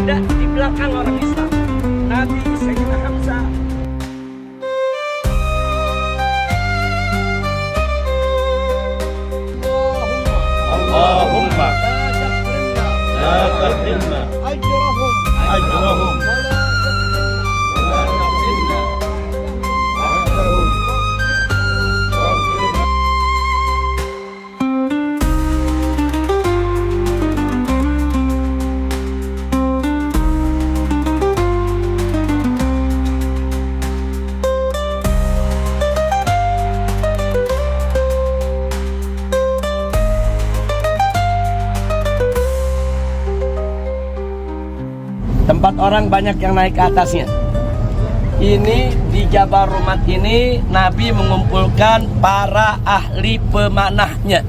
ada di belakang orang Islam. Nabi Sayyidina Hamzah. Allahumma la tahrimna ajrahum wa la tahrimna ajrahum. Tempat orang banyak yang naik ke atasnya. Ini di Jabal Rumat ini Nabi mengumpulkan para ahli pemanahnya.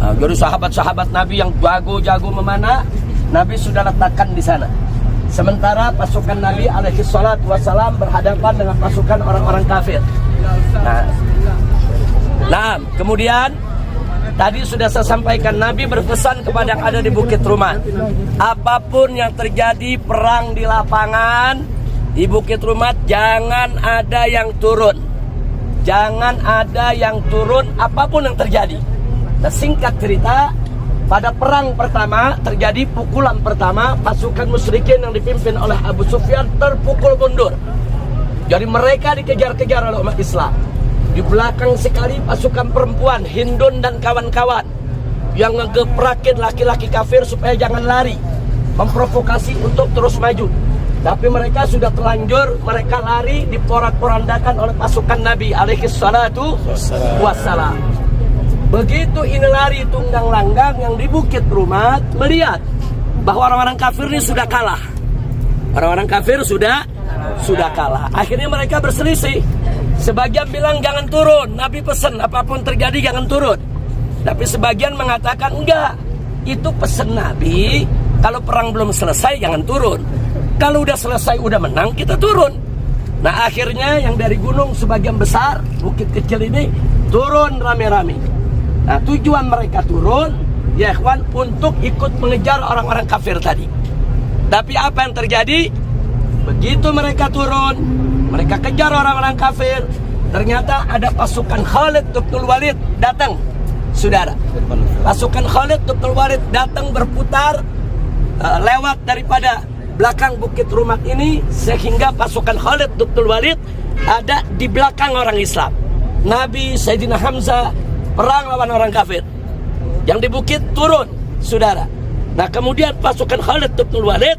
Nah, jadi sahabat-sahabat Nabi yang jago-jago memanah, Nabi sudah letakkan di sana. Sementara pasukan Nabi alaihi salatu wassalam berhadapan dengan pasukan orang-orang kafir. Nah, kemudian tadi sudah saya sampaikan, Nabi berpesan kepada yang ada di Bukit Rumat, apapun yang terjadi perang di lapangan di Bukit Rumat, jangan ada yang turun. Jangan ada yang turun apapun yang terjadi. Nah, singkat cerita, pada perang pertama terjadi pukulan pertama, pasukan musyrikin yang dipimpin oleh Abu Sufyan terpukul mundur. Jadi mereka dikejar-kejar oleh umat Islam. Di belakang sekali pasukan perempuan Hindun dan kawan-kawan yang ngegeprakin laki-laki kafir supaya jangan lari, memprovokasi untuk terus maju. Tapi mereka sudah terlanjur, mereka lari diporak-porandakan oleh pasukan Nabi alaihi salatu wassalam. Begitu ini lari tunggang langgang, yang di Bukit Rumat melihat bahwa orang-orang kafir ini sudah kalah. Orang-orang kafir sudah kalah. Akhirnya mereka berselisih. Sebagian bilang jangan turun, Nabi pesan apapun terjadi jangan turun. Tapi sebagian mengatakan enggak, itu pesan Nabi, kalau perang belum selesai jangan turun. Kalau udah selesai, udah menang, kita turun. Nah, akhirnya yang dari gunung sebagian besar, bukit kecil ini turun rame-rame. Nah, tujuan mereka turun, ya ikhwan, untuk ikut mengejar orang-orang kafir tadi. Tapi apa yang terjadi? Begitu mereka turun, mereka kejar orang-orang kafir, ternyata ada pasukan Khalid bin Walid datang, saudara. Pasukan Khalid bin Walid datang berputar lewat daripada belakang Bukit Rumat ini, sehingga pasukan Khalid bin Walid ada di belakang orang Islam. Nabi Sayyidina Hamzah perang lawan orang kafir. Yang di bukit turun, saudara. Nah, kemudian pasukan Khalid bin Walid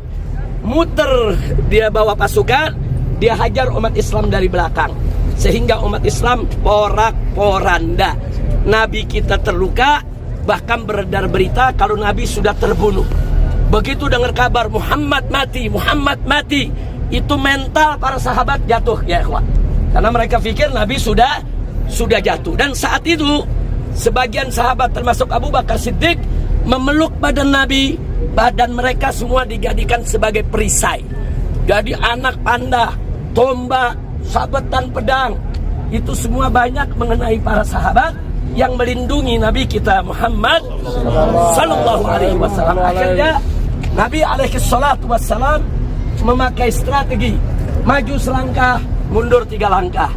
muter, dia bawa pasukan, dia hajar umat Islam dari belakang, sehingga umat Islam porak-poranda. Nabi kita terluka, bahkan beredar berita kalau Nabi sudah terbunuh. Begitu dengar kabar Muhammad mati, itu mental para sahabat jatuh, ya ikhwan. Karena mereka pikir Nabi sudah jatuh. Dan saat itu sebagian sahabat termasuk Abu Bakar Siddiq memeluk badan Nabi. Badan mereka semua dijadikan sebagai perisai. Jadi anak panah, tombak, sabetan pedang, itu semua banyak mengenai para sahabat yang melindungi Nabi kita Muhammad sallallahu alaihi wasallam. Akhirnya Nabi alaihi salatu wassalam memakai strategi maju selangkah, mundur 3 langkah.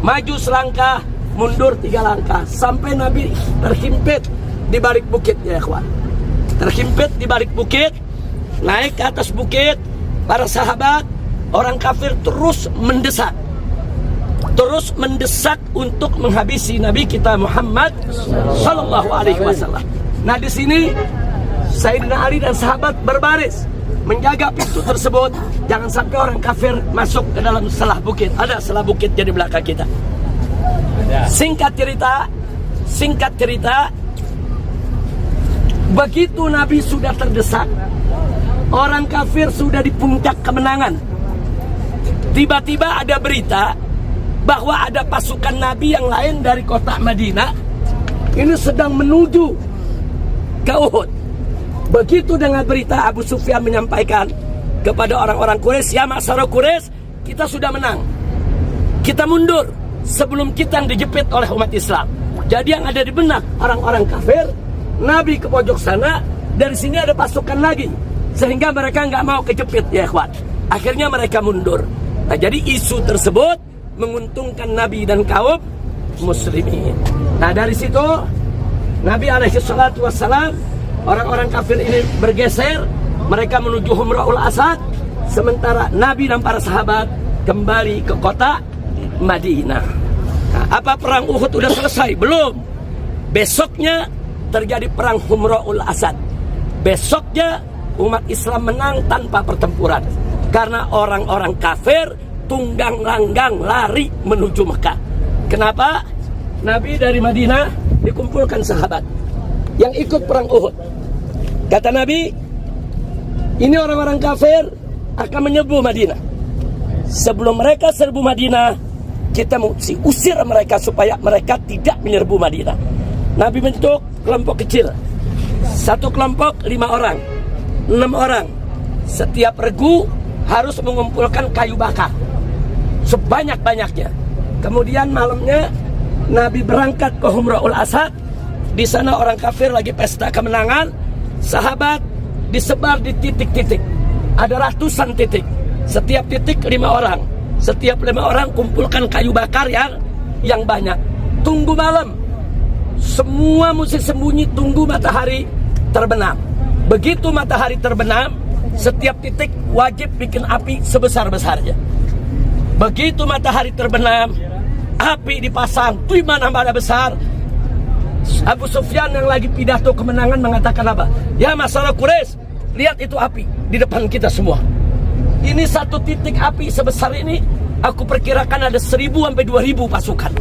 Maju selangkah, mundur 3 langkah, sampai Nabi terhimpit di balik bukit, ya ikhwan. Terhimpit di balik bukit, naik ke atas bukit, para sahabat, orang kafir terus mendesak untuk menghabisi Nabi kita Muhammad sallallahu alaihi wasallam. Nah, di sini Sayyidina Ali dan sahabat berbaris menjaga pintu tersebut, jangan sampai orang kafir masuk ke dalam selah bukit. Ada selah bukit di belakang kita. Singkat cerita, begitu Nabi sudah terdesak, orang kafir sudah di puncak kemenangan, tiba-tiba ada berita bahwa ada pasukan Nabi yang lain dari kota Madinah ini sedang menuju ke Uhud. Begitu dengan berita, Abu Sufyan menyampaikan kepada orang-orang Quraisy, ya masyarakat Quraisy, kita sudah menang, kita mundur sebelum kita yang dijepit oleh umat Islam. Jadi yang ada di benak orang-orang kafir, Nabi ke pojok sana, dari sini ada pasukan lagi. sehingga mereka nggak mau kejepit ya ikhwan. Akhirnya mereka mundur. Nah, jadi isu tersebut menguntungkan Nabi dan kaum muslimin. Nah, dari situ Nabi alaihi salatu wassalam, orang-orang kafir ini bergeser, mereka menuju Humra'ul Asad, sementara Nabi dan para sahabat kembali ke kota Madinah. Nah, apa perang Uhud udah selesai? Belum. Besoknya terjadi perang Humra'ul Asad. Besoknya umat Islam menang tanpa pertempuran, karena orang-orang kafir tunggang langgang lari menuju Mekah. Kenapa? Nabi dari Madinah dikumpulkan sahabat yang ikut perang Uhud. Kata Nabi, ini orang-orang kafir akan menyerbu Madinah. Sebelum mereka serbu Madinah, kita mesti usir mereka supaya mereka tidak menyerbu Madinah. Nabi bentuk kelompok kecil. Satu kelompok 5 orang, 6 orang. Setiap regu harus mengumpulkan kayu bakar sebanyak-banyaknya. Kemudian malamnya Nabi berangkat ke Humra'ul Asad. Di sana orang kafir lagi pesta kemenangan. Sahabat disebar di titik-titik. Ada ratusan titik. Setiap titik 5 orang. Setiap 5 orang kumpulkan kayu bakar yang banyak. Tunggu malam. Semua mesti sembunyi, tunggu matahari terbenam. Begitu matahari terbenam, setiap titik wajib bikin api sebesar-besarnya. Begitu matahari terbenam, api dipasang, di mana-mana besar. Abu Sufyan yang lagi pidato kemenangan mengatakan apa? Ya masyarakat Quraisy, lihat itu api di depan kita semua. Ini satu titik api sebesar ini, aku perkirakan ada 1000 sampai 2000 pasukan.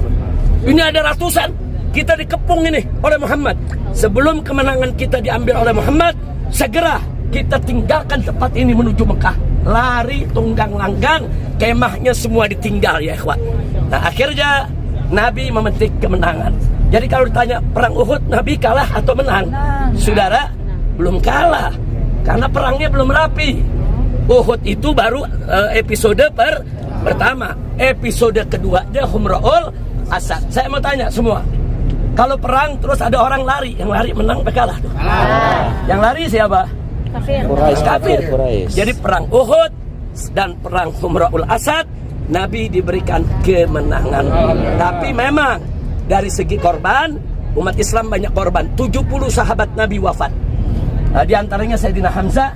Ini ada ratusan. Kita dikepung ini oleh Muhammad. Sebelum kemenangan kita diambil oleh Muhammad, segera kita tinggalkan tempat ini menuju Mekah. Lari tunggang langgang, kemahnya semua ditinggal ya ikhwan. Nah, akhirnya Nabi memetik kemenangan. Jadi kalau ditanya perang Uhud, Nabi kalah atau menang? Saudara, belum kalah, karena perangnya belum rapi. Uhud itu baru episode pertama. Episode keduanya Humra'ul Asad. Saya mau tanya semua, kalau perang terus ada orang lari, yang lari menang apa kalah? Yang lari siapa? Kafir. Jadi perang Uhud dan perang Humra'ul Asad, Nabi diberikan kemenangan. Tapi memang dari segi korban, umat Islam banyak korban. 70 sahabat Nabi wafat. Di antaranya Sayyidina Hamzah,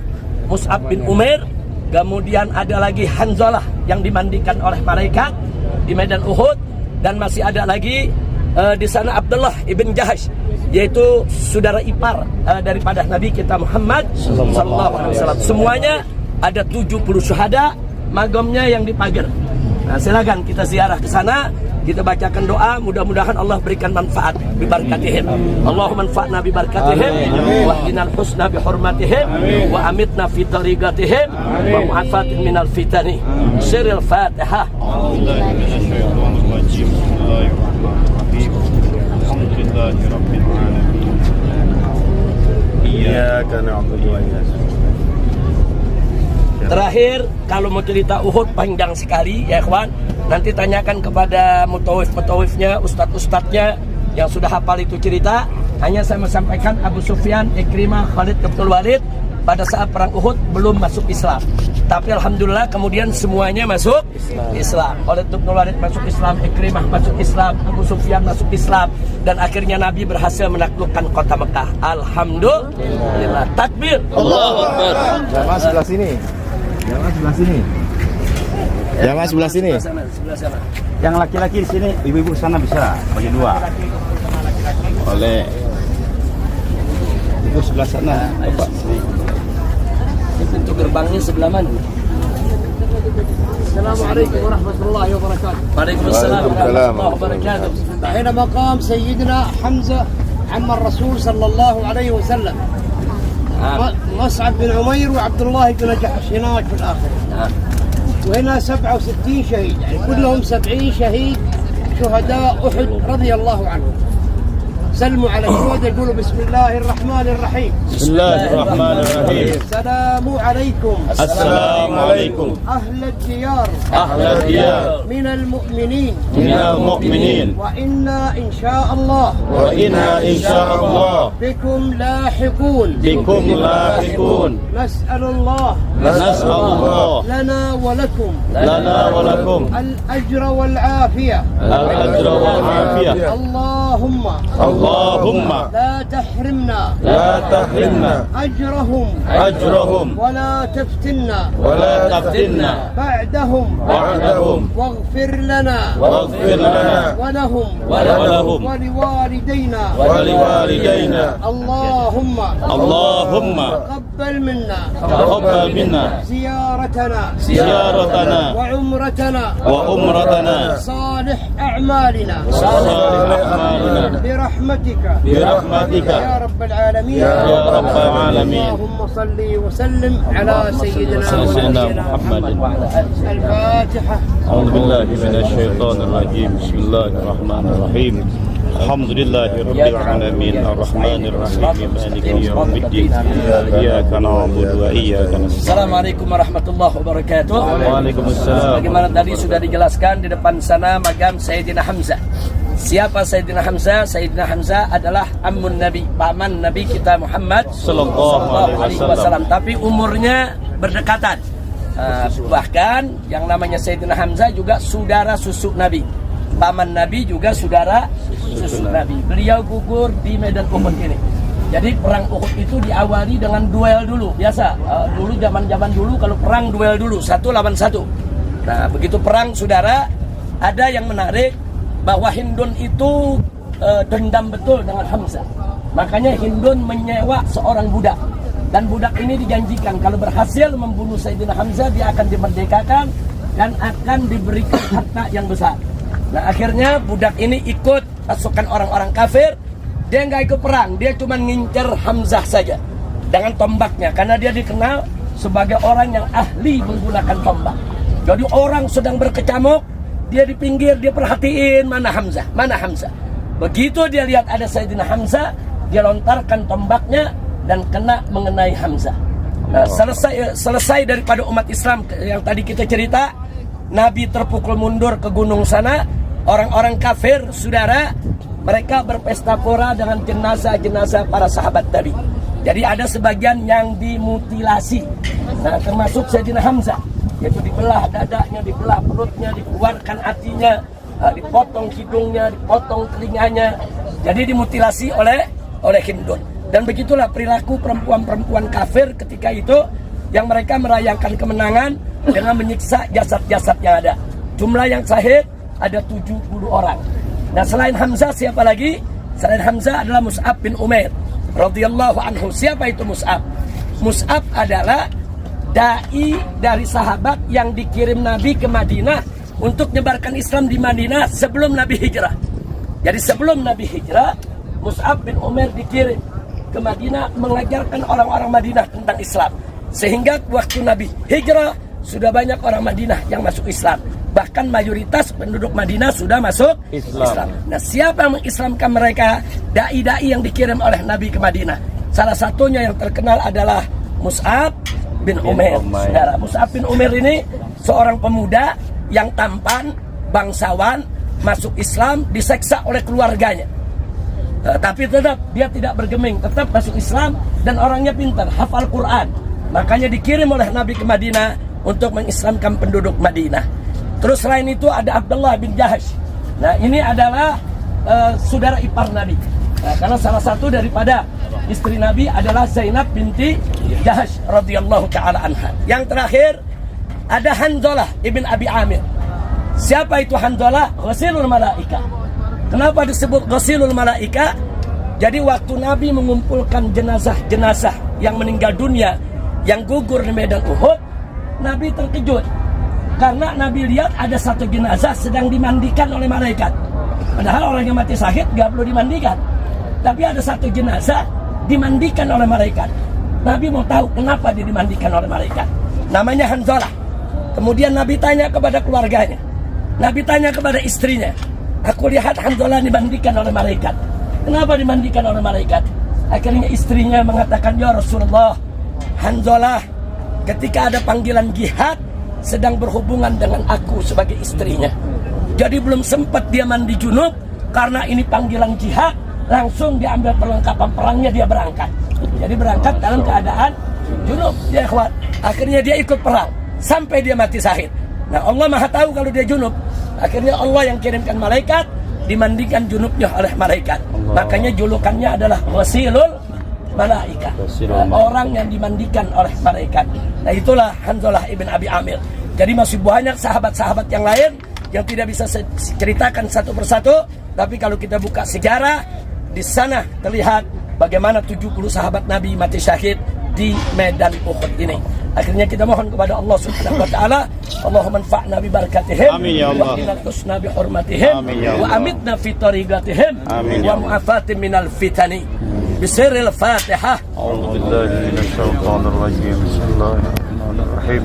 Mus'ab bin Umair, kemudian ada lagi Hanzalah yang dimandikan oleh malaikat di medan Uhud, dan masih ada lagi di sana Abdullah ibn Jahash, yaitu saudara ipar daripada Nabi kita Muhammad sallallahu alaihi wasallam. Semuanya ada 70 syuhada, magamnya yang di pagar. Nah, silakan kita ziarah ke sana, kita bacakan doa, mudah-mudahan Allah berikan manfaat bi barakatihim. Allahumma anfa'na bi barakatihim wa hdinal husna bi hurmatihim wa amitna fi tariqatihim wa mu'afatin minal fitani. Siril Fatihah. Terakhir, kalau mau cerita Uhud panjang sekali ya ikhwan. Nanti tanyakan kepada mutawif-mutawifnya, ustadz-ustadznya yang sudah hafal itu cerita. Hanya saya mau sampaikan Abu Sufyan, Ikrimah, Khalid bin Walid pada saat perang Uhud belum masuk Islam. Tapi alhamdulillah kemudian semuanya masuk Islam. Khalid bin Walid masuk Islam, Ikrimah masuk Islam, Abu Sufyan masuk Islam, dan akhirnya Nabi berhasil menaklukkan kota Mekah. Alhamdulillah. Takbir. Allahu Akbar. Jamaah sebelah sini. Jamaah sebelah sini. Jamaah sebelah sini. Sebelah sana. Yang laki-laki di sini, ibu-ibu sana bisa bagi 2. Oleh Ibu sebelah sana, Bapak. Ini pintu gerbangnya sebelah mana? Assalamualaikum warahmatullahi wabarakatuh. Waalaikumsalam warahmatullahi wabarakatuh. هنا مقام سيدنا حمزة عم الرسول صلى الله عليه وسلم. مصعب بن عمير وعبد الله بن جحش هناك في الآخر. وهنا 67 شهيد، يعني كلهم 70 شهيد شهداء أحد رضي الله عنهم. سلموا على الشهداء، يقولوا بسم الله الرحمن الرحيم. بسم الله الرحمن الرحيم. السلام عليكم. السلام عليكم. أهل الديار. أهل الديار. من المؤمنين. من المؤمنين. وإنا إن شاء الله. وإنا إن شاء الله بكم لاحقون. بكم لاحقون. نسأل الله لنا ولكم الأجر والعافية اللهم لا تحرمنا أجرهم ولا تفتنا بعدهم واغفر لنا ولهم ولوالدينا اللهم تقبل منا زيارتنا وعمرتنا صالح أعمالنا برحمتك يا رب العالمين اللهم صل وسلم على سيدنا محمد الفاتحة. أعوذ بالله من الشيطان الرجيم. بسم الله الرحمن الرحيم. الحمد لله رب العالمين الرحمن الرحيم مالك يوم الدين إياك نعبد وإياك نستعين. Assalamualaikum warahmatullahi wabarakatuh. Waalaikumsalam. Bagaimana tadi sudah dijelaskan di depan sana makam Sayyidina Hamzah. Siapa Sayyidina Hamzah? Sayyidina Hamzah adalah ammun Nabi, paman Nabi kita Muhammad sallallahu alaihi wasallam. Tapi umurnya berdekatan. Bahkan yang namanya Sayyidina Hamzah juga saudara susuk Nabi. Paman Nabi juga saudara susuk Nabi. Beliau gugur di medan Uhud ini. Jadi perang Uhud itu diawali dengan duel dulu. Biasa, dulu zaman dulu kalau perang duel dulu, 1 lawan 1. Nah, begitu perang saudara, ada yang menarik bahwa Hindun itu dendam betul dengan Hamzah. Makanya Hindun menyewa seorang budak. Dan budak ini dijanjikan kalau berhasil membunuh Sayyidina Hamzah, dia akan dimerdekakan dan akan diberikan harta yang besar. Nah, akhirnya budak ini ikut pasukan orang-orang kafir. Dia nggak ikut perang, dia cuma ngincer Hamzah saja dengan tombaknya, karena dia dikenal sebagai orang yang ahli menggunakan tombak. Jadi orang sedang berkecamuk, dia di pinggir, dia perhatiin mana Hamzah. Begitu dia lihat ada Sayyidina Hamzah, dia lontarkan tombaknya dan kena mengenai Hamzah. Nah, selesai daripada umat Islam yang tadi kita cerita, Nabi terpukul mundur ke gunung sana. Orang-orang kafir, saudara, mereka berpesta pora dengan jenazah-jenazah para sahabat Nabi. Jadi ada sebagian yang dimutilasi. Nah, termasuk Sayyidina Hamzah, yaitu dibelah dadanya, dibelah perutnya, dikeluarkan hatinya, dipotong hidungnya, dipotong telinganya. Jadi dimutilasi oleh Hindun. Dan begitulah perilaku perempuan-perempuan kafir ketika itu, yang mereka merayakan kemenangan dengan menyiksa jasad-jasad yang ada. Jumlah yang syahid ada 70 orang. Nah, selain Hamzah siapa lagi? Selain Hamzah adalah Mus'ab bin Umair radhiyallahu anhu. Siapa itu Mus'ab? Mus'ab adalah dai dari sahabat yang dikirim Nabi ke Madinah untuk menyebarkan Islam di Madinah sebelum Nabi hijrah. Jadi sebelum Nabi hijrah, Mus'ab bin Umair dikirim ke Madinah mengajarkan orang-orang Madinah tentang Islam. Sehingga waktu Nabi hijrah sudah banyak orang Madinah yang masuk Islam. Bahkan mayoritas penduduk Madinah sudah masuk Islam. Nah, siapa yang mengislamkan mereka? Dai-dai yang dikirim oleh Nabi ke Madinah. Salah satunya yang terkenal adalah Mus'ab bin Umair. Saudara, Mus'ab bin Umair ini seorang pemuda yang tampan, bangsawan, masuk Islam, diseksa oleh keluarganya. Tapi tetap dia tidak bergeming, tetap masuk Islam dan orangnya pintar, hafal Quran. Makanya dikirim oleh Nabi ke Madinah untuk mengislamkan penduduk Madinah. Terus selain itu ada Abdullah bin Jahash. Nah, ini adalah saudara ipar Nabi. Nah, karena salah satu daripada istri Nabi adalah Zainab binti Jahash radhiyallahu taala anha. Yang terakhir ada Hanzalah ibn Abi Amir. Siapa itu Hanzalah? Ghasilul Malaika. Kenapa disebut Ghasilul Malaika? Jadi waktu Nabi mengumpulkan jenazah-jenazah yang meninggal dunia, yang gugur di medan Uhud, Nabi terkejut. Karena Nabi lihat ada satu jenazah sedang dimandikan oleh malaikat. Padahal orang yang mati syahid gak perlu dimandikan. Tapi ada satu jenazah dimandikan oleh malaikat. Nabi mau tahu kenapa dia dimandikan oleh malaikat. Namanya Hanzalah. Kemudian Nabi tanya kepada keluarganya. Nabi tanya kepada istrinya. Aku lihat Hanzalah dimandikan oleh malaikat. Kenapa dimandikan oleh malaikat? Akhirnya istrinya mengatakan, ya Rasulullah, Hanzalah ketika ada panggilan jihad sedang berhubungan dengan aku sebagai istrinya. Jadi belum sempat dia mandi junub, karena ini panggilan jihad, langsung diambil perlengkapan perangnya, dia berangkat. Jadi berangkat dalam keadaan junub ya ikhwan. Akhirnya dia ikut perang sampai dia mati syahid. Nah, Allah Maha tahu kalau dia junub. Akhirnya Allah yang kirimkan malaikat, dimandikan junubnya oleh malaikat. Makanya julukannya adalah wasilul malaikat. Orang yang dimandikan oleh malaikat. Nah, itulah Hanzalah ibn Abi Amir. Jadi masih banyak sahabat-sahabat yang lain yang tidak bisa saya ceritakan satu persatu. Tapi kalau kita buka sejarah, di sana terlihat bagaimana 70 sahabat Nabi mati syahid di medan Uhud ini. Akhirnya kita mohon kepada Allah Subhanahu wa taala, Allahumma anfa'na bi barakatihim, amin ya Allah, wa qina tusna bi hurmatihim, amin ya Allah, wa amitna fi tariqatihim, amin wa ya Allah, mu'afatin minal fitani. Bisirril Fatihah. A'udzu billahi minasyaitonir rajim. Bismillahirrahmanirrahim.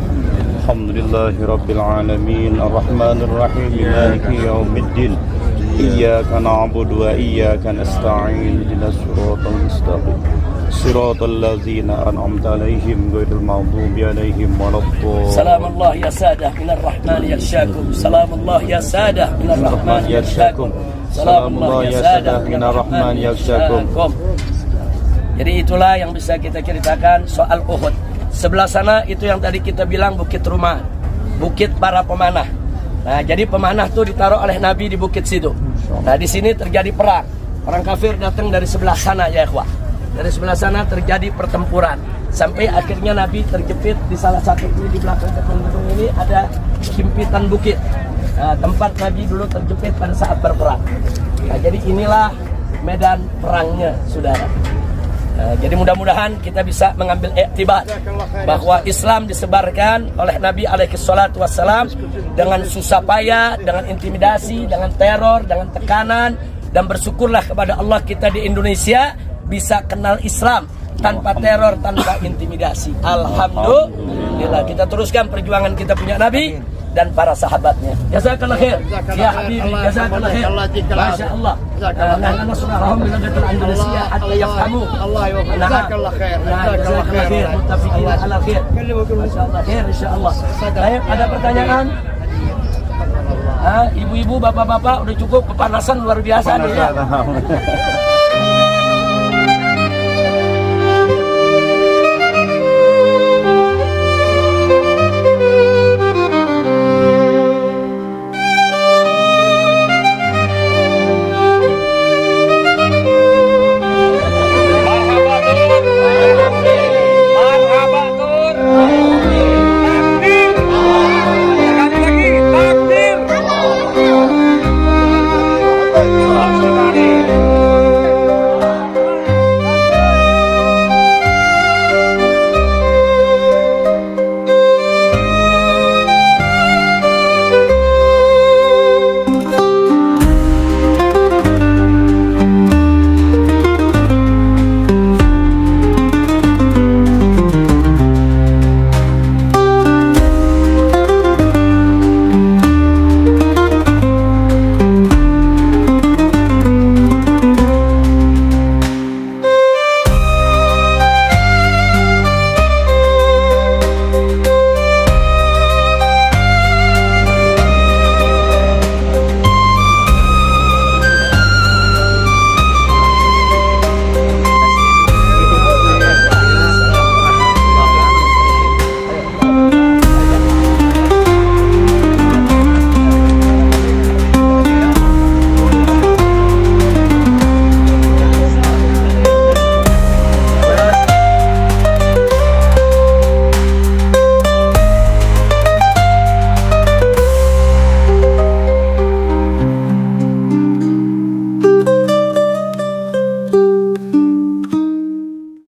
Alhamdulillahi rabbil alamin, arrahmanir rahim, maliki yaumiddin. Iyyaka na'budu wa iyyaka nasta'in. Ihdinas siratal mustaqim. Siratal ladzina an'amta 'alaihim ghairil maghdubi 'alaihim waladdallin. Salamullah ya sadah minar rahman yakshakum. Salamullah ya sadah minar rahman yakshakum. Salamullah ya sadah minar rahman yakshakum. Jadi itulah yang bisa kita ceritakan soal Uhud. Sebelah sana itu yang tadi kita bilang Bukit Rumah, Bukit para pemanah. Nah, jadi pemanah itu ditaruh oleh Nabi di bukit situ. Nah, di sini terjadi perang. Orang kafir datang dari sebelah sana ya ikhwah. Dari sebelah sana terjadi pertempuran. Sampai akhirnya Nabi terjepit di salah satu di belakang gedung ini ada himpitan bukit. Nah, tempat Nabi dulu terjepit pada saat berperang. Nah, jadi inilah medan perangnya, saudara. Jadi mudah-mudahan kita bisa mengambil iktibar bahwa Islam disebarkan oleh Nabi alaihi salatu wassalam dengan susah payah, dengan intimidasi, dengan teror, dengan tekanan. Dan bersyukurlah kepada Allah kita di Indonesia bisa kenal Islam tanpa teror, tanpa intimidasi. Alhamdulillah. Kita teruskan perjuangan kita punya Nabi dan para sahabatnya. Jazakallah khair ya habibi, jazakallah khair. Masya Allah. Nah, nasrahum min Indonesia hatta yafhamu. Allah يوفقك. jazakallah khair. Jazakallah khair. Muttafiqin ala khair. Masyaallah khair insyaallah. Baik, ada pertanyaan? Ibu-ibu, bapak-bapak udah cukup, kepanasan luar biasa nih ya.